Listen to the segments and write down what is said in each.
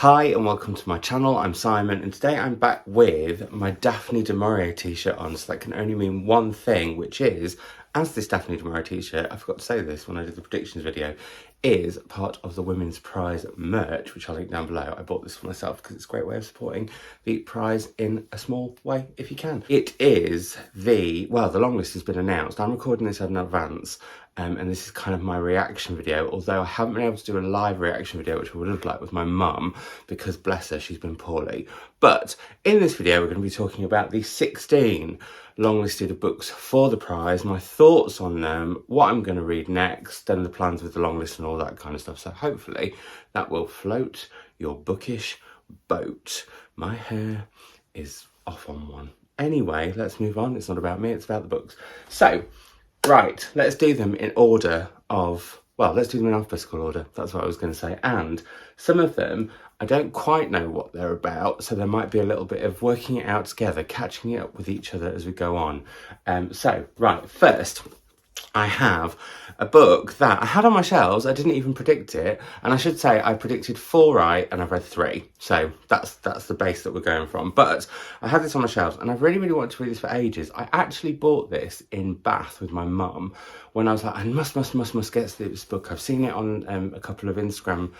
Hi and welcome to my channel. I'm Simon and today I'm back with my Daphne du Maurier t-shirt on. So that can only mean one thing, which is, as this Daphne du Maurier t-shirt, I forgot to say this when I did the predictions video, is part of the Women's Prize merch, which I'll link down below. I bought this for myself because it's a great way of supporting the prize in a small way if you can. It is the Longlist has been announced. I'm recording this in advance. And this is kind of my reaction video, although I haven't been able to do a live reaction video, which I would have liked with my mum, because bless her, she's been poorly. But in this video, we're going to be talking about the 16 longlisted books for the prize, my thoughts on them, what I'm going to read next, and the plans with the long list and all that kind of stuff. So hopefully that will float your bookish boat. My hair is off on one. Anyway, let's move on. It's not about me, it's about the books. So, right, let's do them in order of, let's do them in alphabetical order. That's what I was going to say. And some of them, I don't quite know what they're about, so there might be a little bit of working it out together, catching it up with each other as we go on. Right, first, I have a book that I had on my shelves. I didn't even predict it. And I should say I predicted 4 right and I've read 3. So that's the base that we're going from. But I had this on my shelves and I really, really wanted to read this for ages. I actually bought this in Bath with my mum when I was like, I must get this book. I've seen it on a couple of Instagram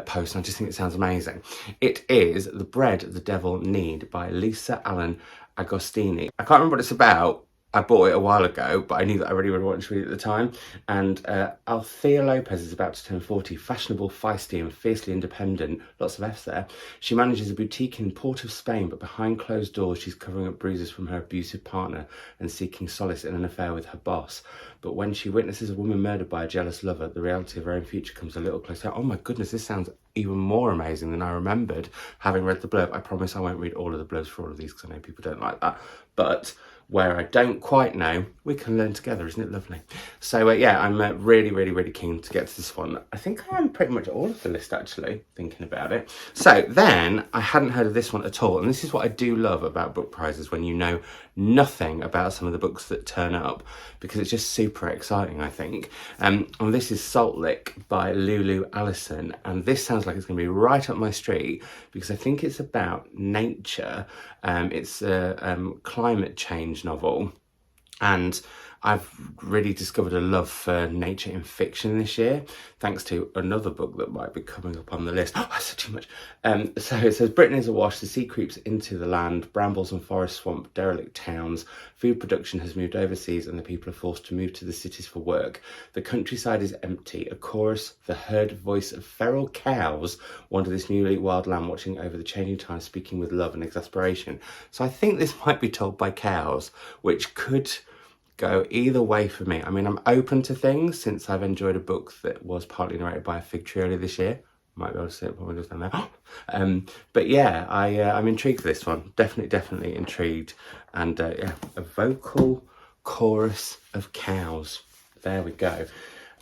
posts and I just think it sounds amazing. It is The Bread the Devil Knead by Lisa Allen-Agostini. I can't remember what it's about. I bought it a while ago, but I knew that I really wanted to read it at the time. And Althea Lopez is about to turn 40, fashionable, feisty and fiercely independent. Lots of F's there. She manages a boutique in Port of Spain, but behind closed doors, she's covering up bruises from her abusive partner and seeking solace in an affair with her boss. But when she witnesses a woman murdered by a jealous lover, the reality of her own future comes a little closer. Oh my goodness, this sounds even more amazing than I remembered having read the blurb. I promise I won't read all of the blurbs for all of these because I know people don't like that. But where I don't quite know, we can learn together, isn't it lovely? So yeah, I'm really, really, really keen to get to this one. I think I am pretty much all of the list actually, thinking about it. So then, I hadn't heard of this one at all, and this is what I do love about book prizes, when you know nothing about some of the books that turn up, because it's just super exciting, I think. And this is Salt Lick by Lulu Addison, and this sounds like it's going to be right up my street, because I think it's about nature. It's a climate change novel, and I've really discovered a love for nature in fiction this year, thanks to another book that might be coming up on the list. Oh, I said too much. So it says, Britain is awash, the sea creeps into the land, brambles and forest swamp, derelict towns, food production has moved overseas and the people are forced to move to the cities for work. The countryside is empty, a chorus, the herd voice of feral cows wander this newly wild land, watching over the changing times, speaking with love and exasperation. So I think this might be told by cows, which could go either way for me. I mean, I'm open to things since I've enjoyed a book that was partly narrated by a fig tree earlier this year. Might be able to say it probably just down there. But yeah, I'm intrigued for this one. Definitely intrigued. And yeah, a vocal chorus of cows. There we go.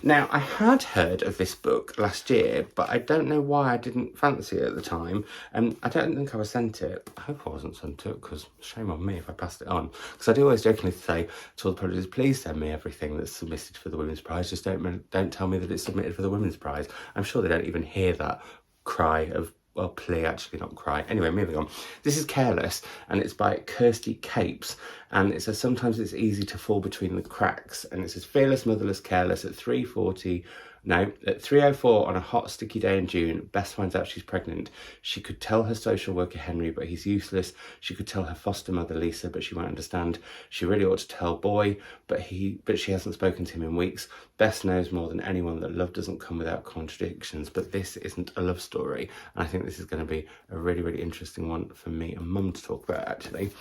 Now, I had heard of this book last year, but I don't know why I didn't fancy it at the time. I don't think I was sent it. I hope I wasn't sent it, because shame on me if I passed it on. Because I do always jokingly say to all the publishers, please send me everything that's submitted for the Women's Prize. Just don't tell me that it's submitted for the Women's Prize. I'm sure they don't even hear that cry of, well, plea, actually, not cry. Anyway, moving on. This is Careless, and it's by Kirsty Kepes, and it says, sometimes it's easy to fall between the cracks, and it says, fearless, motherless, careless, at 3:04 on a hot, sticky day in June, Bess finds out she's pregnant. She could tell her social worker, Henry, but he's useless. She could tell her foster mother, Lisa, but she won't understand. She really ought to tell Boy, but she hasn't spoken to him in weeks. Bess knows more than anyone that love doesn't come without contradictions, but this isn't a love story. And I think this is going to be a really, really interesting one for me and Mum to talk about, actually.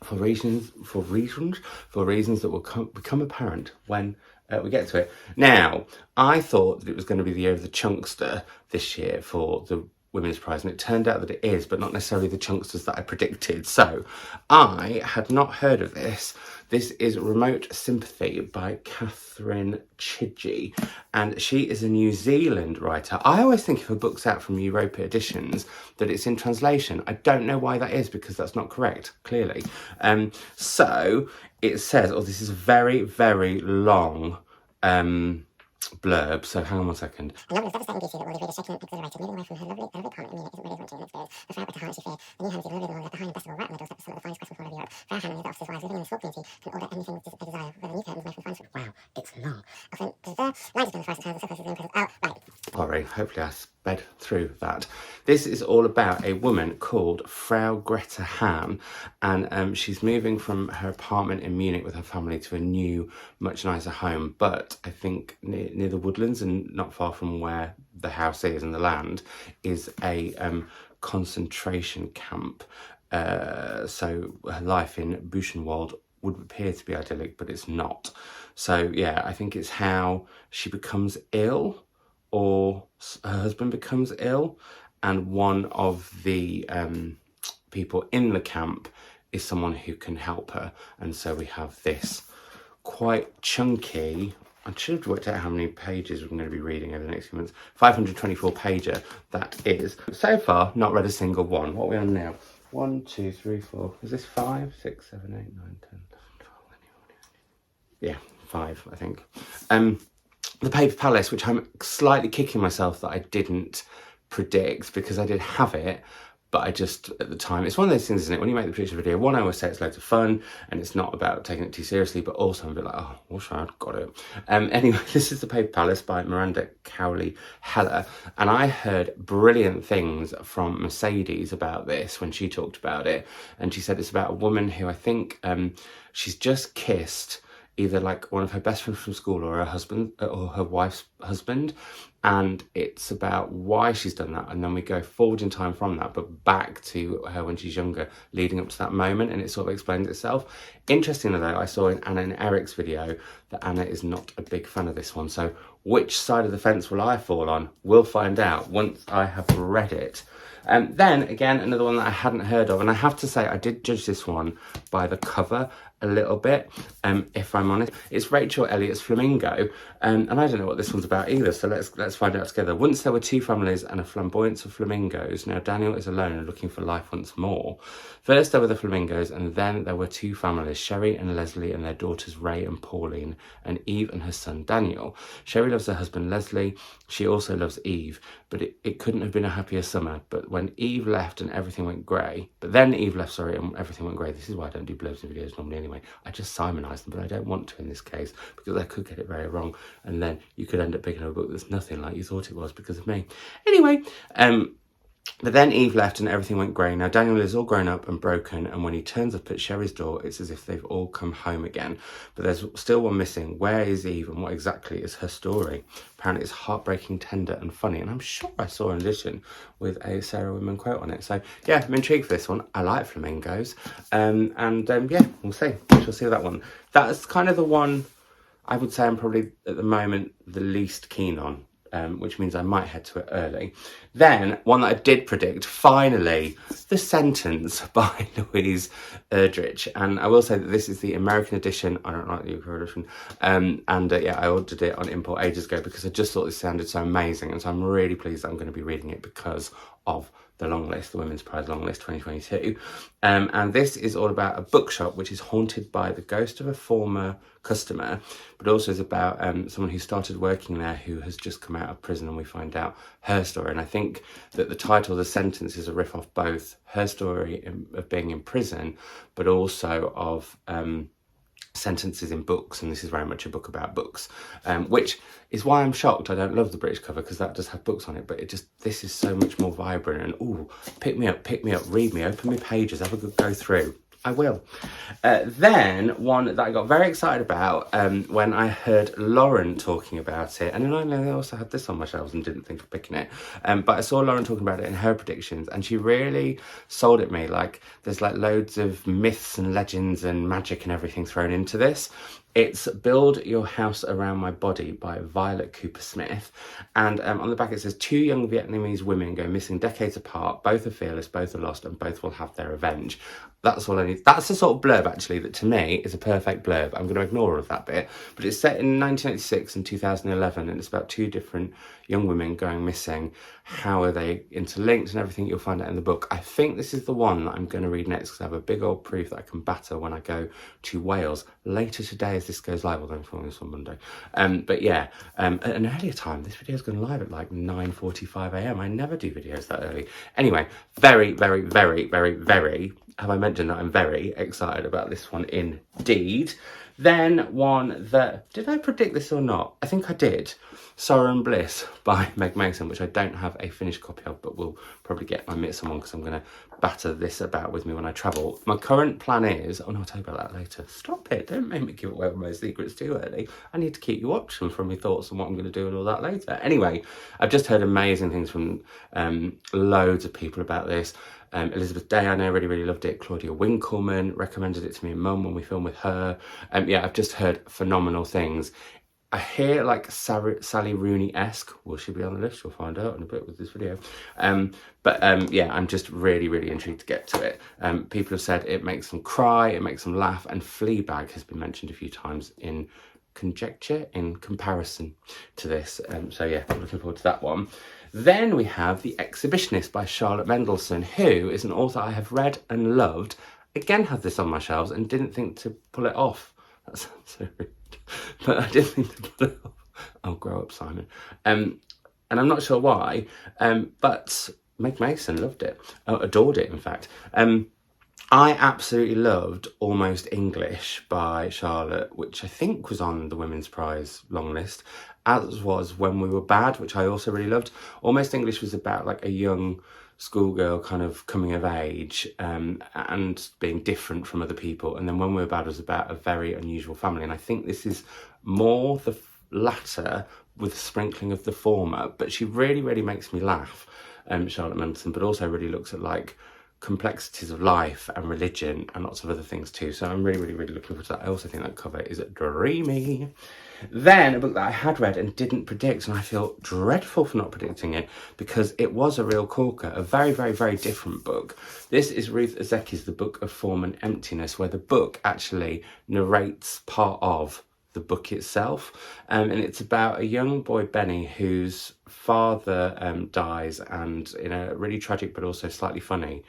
For reasons that will become apparent when we get to it. Now, I thought that it was going to be the year of the Chunkster this year for the Women's Prize, and it turned out that it is, but not necessarily the Chunksters that I predicted. So, I had not heard of this. This is Remote Sympathy by Catherine Chidgey, and she is a New Zealand writer. I always think if a book's out from Europa Editions that it's in translation. I don't know why that is, because that's not correct, clearly. So, it says, this is a very, very long blurb, so hang on one second. A novel of devastating beauty that will leave readers shaken and exhilarated, moving away from her lovely comet in Munich isn't really as much an experience. The frail with the heart she feared. The new home is even lovelier than one left behind, best of all, right on the doorstep of some of the finest craftsmen from all over Europe. Fair Hannah and the officers' wives living in the small community can order anything they desire, whether new curtains made from fine script. Wow, it's long. Often, lines between the forest and the surface is the oh, right. Sorry, hopefully I sped through that. This is all about a woman called Frau Greta Hahn, and she's moving from her apartment in Munich with her family to a new, much nicer home, but I think near the woodlands and not far from where the house is and the land is a concentration camp. So her life in Buchenwald would appear to be idyllic, but it's not. So yeah, I think it's how she becomes ill, or her husband becomes ill, and one of the people in the camp is someone who can help her. And so we have this quite chunky, I should have worked out how many pages we're going to be reading over the next few months, 524 pager that is. So far, not read a single one. What are we on now? 1, 2, 3, 4, is this 5, 6, 7, 8, 9, 10, 11, 12, yeah, 5, I think. The Paper Palace, which I'm slightly kicking myself that I didn't predict, because I did have it, but I just, at the time, it's one of those things, isn't it? When you make the prediction video, one, I always say it's loads of fun, and it's not about taking it too seriously, but also I'm a bit like, oh, wish I'd got it. Anyway, this is The Paper Palace by Miranda Cowley Heller, and I heard brilliant things from Mercedes about this when she talked about it, and she said it's about a woman who I think she's just kissed either like one of her best friends from school or her husband or her wife's husband, and it's about why she's done that, and then we go forward in time from that but back to her when she's younger, leading up to that moment, and it sort of explains itself. Interestingly though, I saw in Anna and Eric's video that Anna is not a big fan of this one, so which side of the fence will I fall on? We'll find out once I have read it. Then again, another one that I hadn't heard of, and I have to say I did judge this one by the cover a little bit, if I'm honest. It's Rachel Elliott's Flamingo, and I don't know what this one's about either, so let's find out together. Once there were two families and a flamboyance of flamingos. Now Daniel is alone and looking for life once more. First there were the flamingos, and then there were two families, Sherry and Leslie and their daughters Ray and Pauline, and Eve and her son Daniel. Sherry loves her husband Leslie. She also loves Eve, but it couldn't have been a happier summer. But when Eve left and everything went grey, and everything went grey. This is why I don't do blurbs in videos normally anyway. I just Simonise them, but I don't want to in this case, because I could get it very wrong, and then you could end up picking up a book that's nothing like you thought it was because of me. Anyway, but then Eve left and everything went grey. Now Daniel is all grown up and broken, and when he turns up at Sherry's door, it's as if they've all come home again. But there's still one missing. Where is Eve, and what exactly is her story? Apparently it's heartbreaking, tender and funny, and I'm sure I saw an edition with a Sarah Winman quote on it. So yeah, I'm intrigued for this one. I like flamingos, yeah, we'll see. We shall see that one. That's kind of the one I would say I'm probably at the moment the least keen on. Which means I might head to it early. Then, one that I did predict, finally, The Sentence by Louise Erdrich. And I will say that this is the American edition. I don't like the UK edition. Yeah, I ordered it on import ages ago because I just thought this sounded so amazing. And so I'm really pleased that I'm going to be reading it because of the Longlist, the Women's Prize Longlist 2022. And this is all about a bookshop which is haunted by the ghost of a former customer, but also is about someone who started working there who has just come out of prison, and we find out her story. And I think that the title, The Sentence, is a riff off both her story of being in prison, but also of sentences in books, and this is very much a book about books, which is why I'm shocked I don't love the British cover, because that does have books on it, but this is so much more vibrant, and ooh, pick me up, read me, open me pages, have a good go through. I will. Then one that I got very excited about when I heard Lauren talking about it, and then I also had this on my shelves and didn't think of picking it, but I saw Lauren talking about it in her predictions, and she really sold it me. Like, there's like loads of myths and legends and magic and everything thrown into this. It's Build Your House Around My Body by Violet Kupersmith, and on the back it says, two young Vietnamese women go missing decades apart, both are fearless, both are lost, and both will have their revenge. That's all I need. That's the sort of blurb actually that to me is a perfect blurb. I'm going to ignore all of that bit, but it's set in 1986 and 2011, and it's about two different young women going missing. How are they interlinked and everything? You'll find out in the book. I think this is the one that I'm going to read next because I have a big old proof that I can batter when I go to Wales later today as this goes live, although I'm filming this on Monday. But yeah, at an earlier time, this video is going live at like 9:45 a.m. I never do videos that early. Anyway, very, very, very, very, very, have I mentioned that I'm very excited about this one indeed. Then one that, did I predict this or not? I think I did. Sauron Bliss by Meg Mason, which I don't have a finished copy of, but will probably get my mitts on one because I'm going to batter this about with me when I travel. My current plan is, oh no, I'll tell you about that later. Stop it, don't make me give away all my secrets too early. I need to keep you watching from my thoughts on what I'm going to do and all that later. Anyway, I've just heard amazing things from loads of people about this. Elizabeth Day, I know, really, really loved it. Claudia Winkleman recommended it to me and Mum when we filmed with her. Yeah, I've just heard phenomenal things. I hear like Sally Rooney-esque. Will she be on the list? We'll find out in a bit with this video. Yeah, I'm just really, really intrigued to get to it. People have said it makes them cry, it makes them laugh, and Fleabag has been mentioned a few times in comparison to this. So yeah, I'm looking forward to that one. Then we have The Exhibitionist by Charlotte Mendelson, who is an author I have read and loved. Again, had this on my shelves and didn't think to pull it off. That sounds so rude. But I didn't think to pull it off. I'll grow up, Simon. And I'm not sure why, but Meg Mason loved it. Adored it, in fact. I absolutely loved Almost English by Charlotte, which I think was on the Women's Prize long list, as was When We Were Bad, which I also really loved. Almost English was about like a young schoolgirl kind of coming of age and being different from other people. And then When We Were Bad was about a very unusual family. And I think this is more the latter with a sprinkling of the former. But she really, really makes me laugh, Charlotte Mendelson, but also really looks at like complexities of life and religion and lots of other things too. So I'm really, really, really looking forward to that. I also think that cover is dreamy. Then a book that I had read and didn't predict, and I feel dreadful for not predicting it because it was a real corker, a very, very, very different book. This is Ruth Ezekiel's The Book of Form and Emptiness, where the book actually narrates part of the book itself, and it's about a young boy, Benny, whose father dies, and in a really tragic but also slightly funny,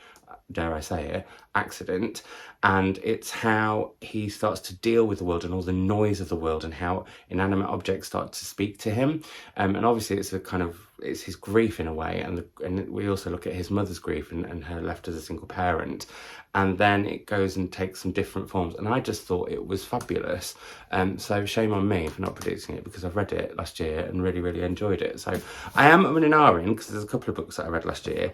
dare I say it, accident. And it's how he starts to deal with the world and all the noise of the world and how inanimate objects start to speak to him. And obviously it's his grief in a way. And we also look at his mother's grief and her left as a single parent. And then it goes and takes some different forms. And I just thought it was fabulous. So shame on me for not predicting it because I've read it last year and really, really enjoyed it. So I am an in because there's a couple of books that I read last year.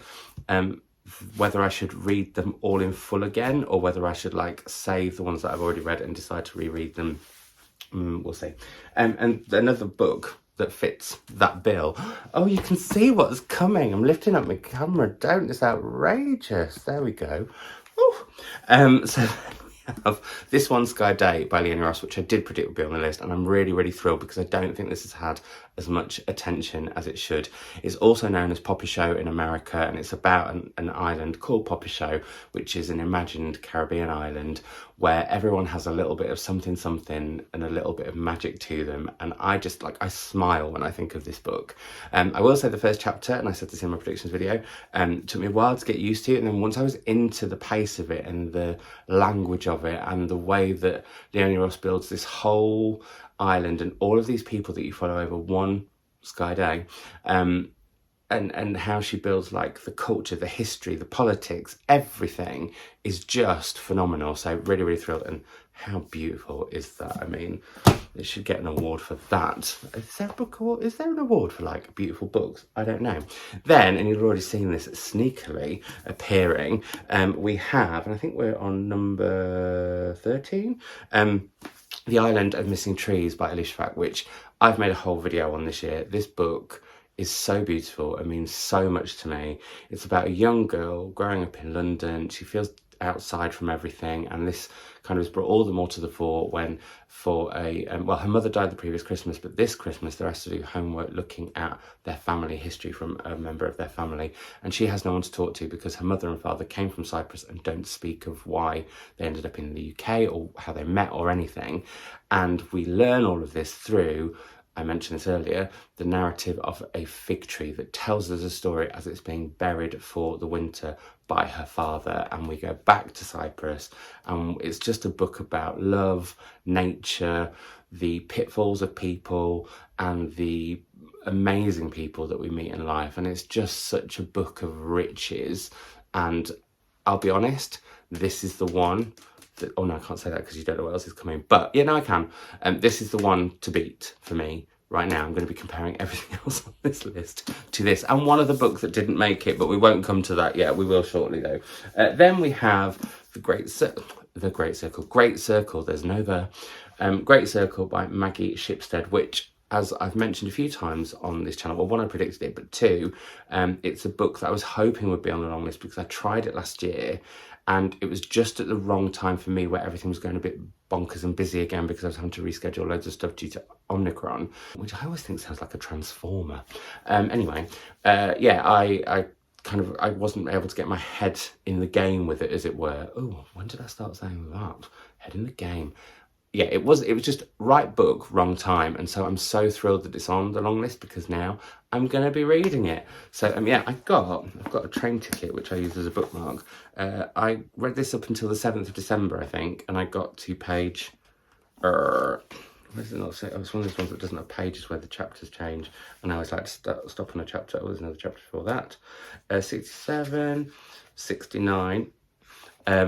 Whether I should read them all in full again or whether I should like save the ones that I've already read and decide to reread them, we'll see. And another book that fits that bill. Oh, you can see what's coming. I'm lifting up my camera. Don't, it's outrageous. There we go. So then we have This One Sky Day by Leone, which I did predict would be on the list, and I'm really, really thrilled because I don't think this has had as much attention as it should. It's also known as Poppy Show in America, and it's about an island called Poppy Show, which is an imagined Caribbean island where everyone has a little bit of something and a little bit of magic to them. And I just I smile when I think of this book. I will say the first chapter, and I said this in my predictions video, took me a while to get used to it. And then once I was into the pace of it and the language of it and the way that Leone builds this whole island and all of these people that you follow over one sky day, and how she builds like the culture, the history, the politics, everything is just phenomenal. So really, really thrilled. And how beautiful is that? I mean, it should get an award for that. Is there a book award? Is there an award for like beautiful books? I don't know. Then, and you've already seen this sneakily appearing, we have, and I think we're on number 13, The Island of Missing Trees by Shafak, which I've made a whole video on this year. This book is so beautiful. It means so much to me. It's about a young girl growing up in London. She feels outside from everything, and this kind of has brought all the more to the fore when her mother died the previous Christmas, but this Christmas they're asked to do homework looking at their family history from a member of their family, and she has no one to talk to because her mother and father came from Cyprus and don't speak of why they ended up in the UK or how they met or anything. And we learn all of this through I mentioned this earlier, the narrative of a fig tree that tells us a story as it's being buried for the winter by her father, and we go back to Cyprus, and it's just a book about love, nature, the pitfalls of people, and the amazing people that we meet in life. And it's just such a book of riches. And I'll be honest, this is the one that, oh no, I can't say that because you don't know what else is coming, but yeah, no, I can. This is the one to beat for me right now. I'm going to be comparing everything else on this list to this, and one of the books that didn't make it, but we won't come to that yet. We will shortly though. Then we have Great Circle, there's no the. Great Circle by Maggie Shipstead, which, as I've mentioned a few times on this channel, well, one, I predicted it, but two, it's a book that I was hoping would be on the long list because I tried it last year and it was just at the wrong time for me, where everything was going a bit bonkers and busy again because I was having to reschedule loads of stuff due to Omicron, which I always think sounds like a transformer. Anyway, yeah, I wasn't able to get my head in the game with it, as it were. Oh, when did I start saying that? Head in the game. Yeah, it was just right book, wrong time. And so I'm so thrilled that it's on the long list because now I'm going to be reading it. So, yeah, I've got a train ticket, which I use as a bookmark. I read this up until the 7th of December, I think, and I got to page... where does it not say? Oh, it's one of those ones that doesn't have pages where the chapters change. And I always like to stop on a chapter. Oh, there's another chapter before that. 67, 69. I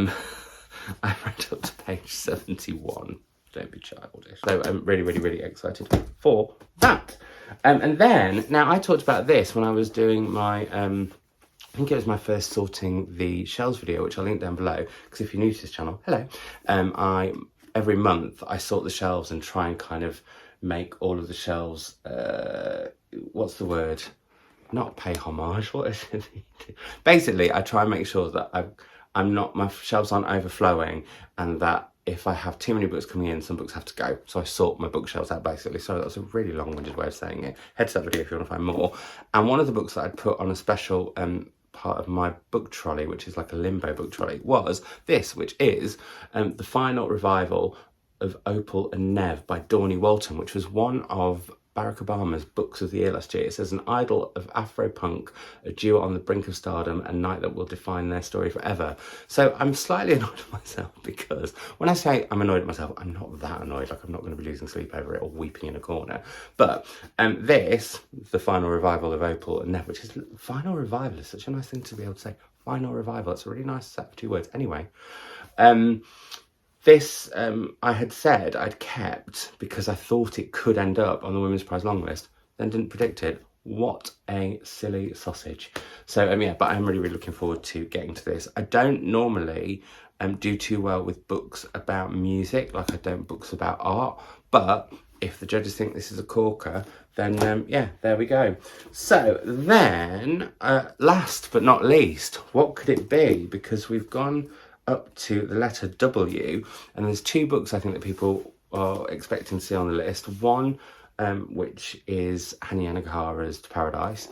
read up to page 71. Don't be childish. So I'm really, really, really excited for that. And then, now I talked about this when I was doing my, I think it was my first sorting the shelves video, which I'll link down below, because if you're new to this channel, hello. Every month I sort the shelves and try and kind of make all of the shelves, what's the word? Not pay homage, what is it? Basically, I try and make sure that my shelves aren't overflowing, and that if I have too many books coming in, some books have to go. So I sort my bookshelves out, basically. Sorry, that was a really long-winded way of saying it. Head to that video if you want to find more. And one of the books that I'd put on a special part of my book trolley, which is like a limbo book trolley, was this, which is the final revival of Opal and Nev by Dawnie Walton, which was one of Barack Obama's books of the year last year. It says, an idol of Afro-punk, a duo on the brink of stardom, a night that will define their story forever. So I'm slightly annoyed at myself, because when I say I'm annoyed at myself, I'm not that annoyed. Like, I'm not going to be losing sleep over it or weeping in a corner. But this, the final revival of Opal and Nev, which is, final revival is such a nice thing to be able to say. Final revival, it's a really nice set of two words. Anyway, this, I had said I'd kept because I thought it could end up on the Women's Prize long list, then didn't predict it. What a silly sausage. So, yeah, but I'm really, really looking forward to getting to this. I don't normally do too well with books about music, like I don't books about art, but if the judges think this is a corker, then, yeah, there we go. So then, last but not least, what could it be? Because we've gone up to the letter W, and there's two books I think that people are expecting to see on the list. One, which is Hanya Nagahara's To Paradise,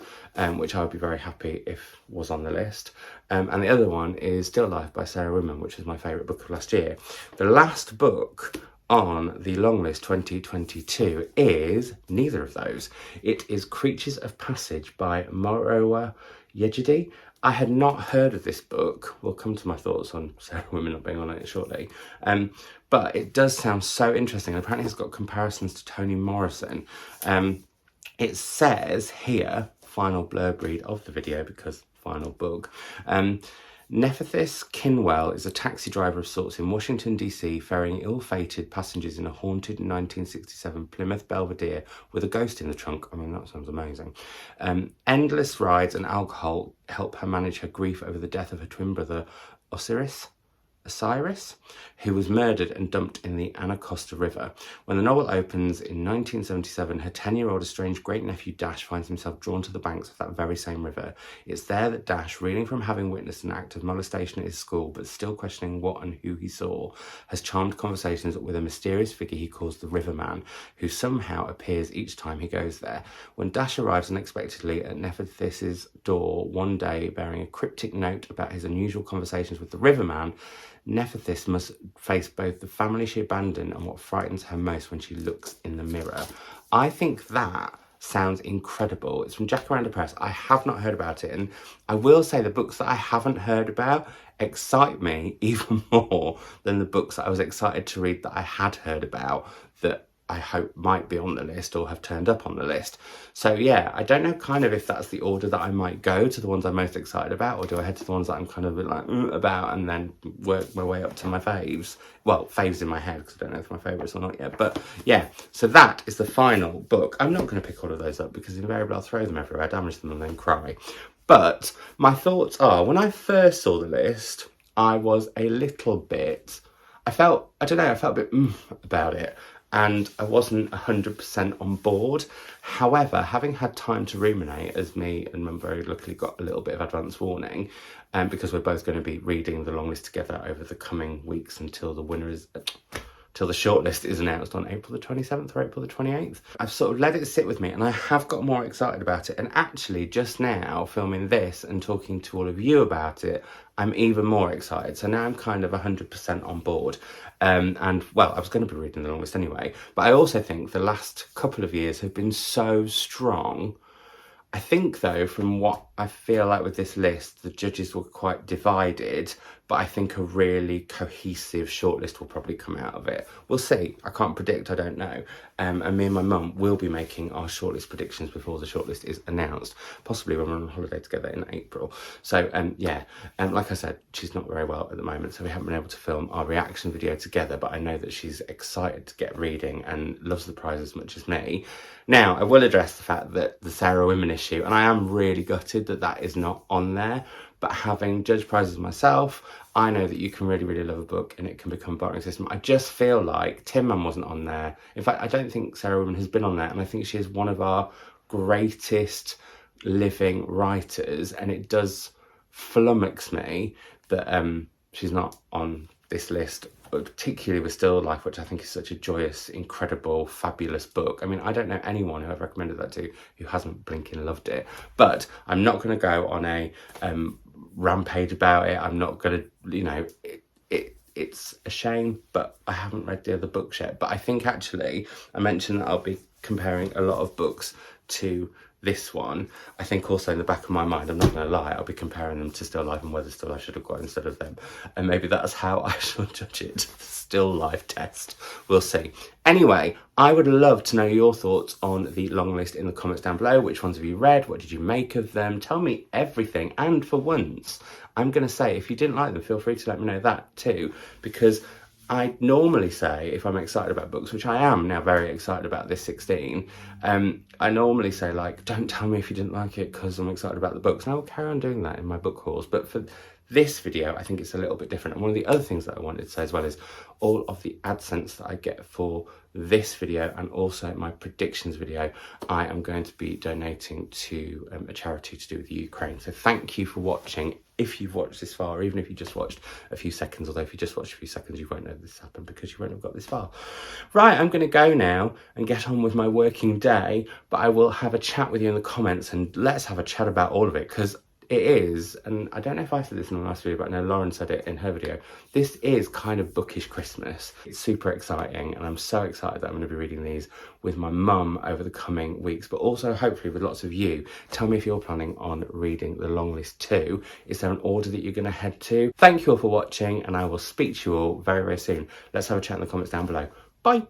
which I would be very happy if was on the list. And the other one is Still Life by Sarah Winman, which is my favourite book of last year. The last book on the long list 2022 is neither of those. It is Creatures of Passage by Morowa Yejide. I had not heard of this book. We'll come to my thoughts on Sarah Winman not being on it shortly. But it does sound so interesting. Apparently it's got comparisons to Toni Morrison. It says here, final blurb read of the video, because final book. Nephthys Kinwell is a taxi driver of sorts in Washington, D.C., ferrying ill-fated passengers in a haunted 1967 Plymouth Belvedere with a ghost in the trunk. I mean, that sounds amazing. Endless rides and alcohol help her manage her grief over the death of her twin brother, Osiris, who was murdered and dumped in the Anacostia River. When the novel opens in 1977, her 10-year-old estranged great-nephew Dash finds himself drawn to the banks of that very same river. It's there that Dash, reeling from having witnessed an act of molestation at his school, but still questioning what and who he saw, has charmed conversations with a mysterious figure he calls the Riverman, who somehow appears each time he goes there. When Dash arrives unexpectedly at Nephthys's door one day, bearing a cryptic note about his unusual conversations with the Riverman, Nephthys must face both the family she abandoned and what frightens her most when she looks in the mirror. I think that sounds incredible. It's from Jacaranda Press. I have not heard about it, and I will say the books that I haven't heard about excite me even more than the books that I was excited to read that I had heard about that I hope might be on the list or have turned up on the list. So yeah, I don't know kind of if that's the order that I might go, to the ones I'm most excited about, or do I head to the ones that I'm kind of like about and then work my way up to my faves. Well, faves in my head, because I don't know if my favourites or not yet. But yeah, so that is the final book. I'm not going to pick all of those up because invariably I'll throw them everywhere, damage them and then cry. But my thoughts are, when I first saw the list, I was a little bit, I felt a bit about it. And I wasn't 100% on board. However, having had time to ruminate, as me and Mum very luckily got a little bit of advance warning, because we're both going to be reading the long list together over the coming weeks until the winner is... till the shortlist is announced on April the 27th or April the 28th. I've sort of let it sit with me, and I have got more excited about it. And actually, just now, filming this and talking to all of you about it, I'm even more excited. So now I'm kind of 100% on board. And, well, I was going to be reading the long list anyway. But I also think the last couple of years have been so strong. I think, though, from what I feel like with this list, the judges were quite divided, but I think a really cohesive shortlist will probably come out of it. We'll see. I can't predict. I don't know. And me and my mum will be making our shortlist predictions before the shortlist is announced, possibly when we're on holiday together in April. So, yeah, like I said, she's not very well at the moment, so we haven't been able to film our reaction video together, but I know that she's excited to get reading and loves the prize as much as me. Now, I will address the fact that the Sarah Women issue, and I am really gutted that that is not on there, but having judged prizes myself, I know that you can really, really love a book and it can become a bartering system. I just feel like Tin Man wasn't on there. In fact, I don't think Sarah Women has been on there, and I think she is one of our greatest living writers, and it does flummox me that she's not on this list, particularly with Still Life, which I think is such a joyous, incredible, fabulous book. I mean, I don't know anyone who I've recommended that to who hasn't blinking loved it. But I'm not going to go on a rampage about it. I'm not going to, you know, it's a shame, but I haven't read the other books yet. But I think actually, I mentioned that I'll be comparing a lot of books to this one. I think also in the back of my mind, I'm not going to lie, I'll be comparing them to Still Life and whether Still Life should have got instead of them. And maybe that's how I shall judge it. The Still Life test. We'll see. Anyway, I would love to know your thoughts on the long list in the comments down below. Which ones have you read? What did you make of them? Tell me everything. And for once, I'm going to say, if you didn't like them, feel free to let me know that too, because I normally say, if I'm excited about books, which I am now very excited about this 16, I normally say, like, don't tell me if you didn't like it because I'm excited about the books. And I will carry on doing that in my book hauls. But for this video, I think it's a little bit different. And one of the other things that I wanted to say as well is all of the AdSense that I get for this video and also my predictions video, I am going to be donating to a charity to do with Ukraine. So thank you for watching. If you've watched this far, or even if you just watched a few seconds, although if you just watched a few seconds, you won't know this happened because you won't have got this far. Right, I'm going to go now and get on with my working day, but I will have a chat with you in the comments and let's have a chat about all of it, because it is, and I don't know if I said this in the last video, but I know Lauren said it in her video, this is kind of bookish Christmas. It's super exciting, and I'm so excited that I'm going to be reading these with my mum over the coming weeks, but also hopefully with lots of you. Tell me if you're planning on reading the long list too. Is there an order that you're going to head to? Thank you all for watching, and I will speak to you all very, very soon. Let's have a chat in the comments down below. Bye!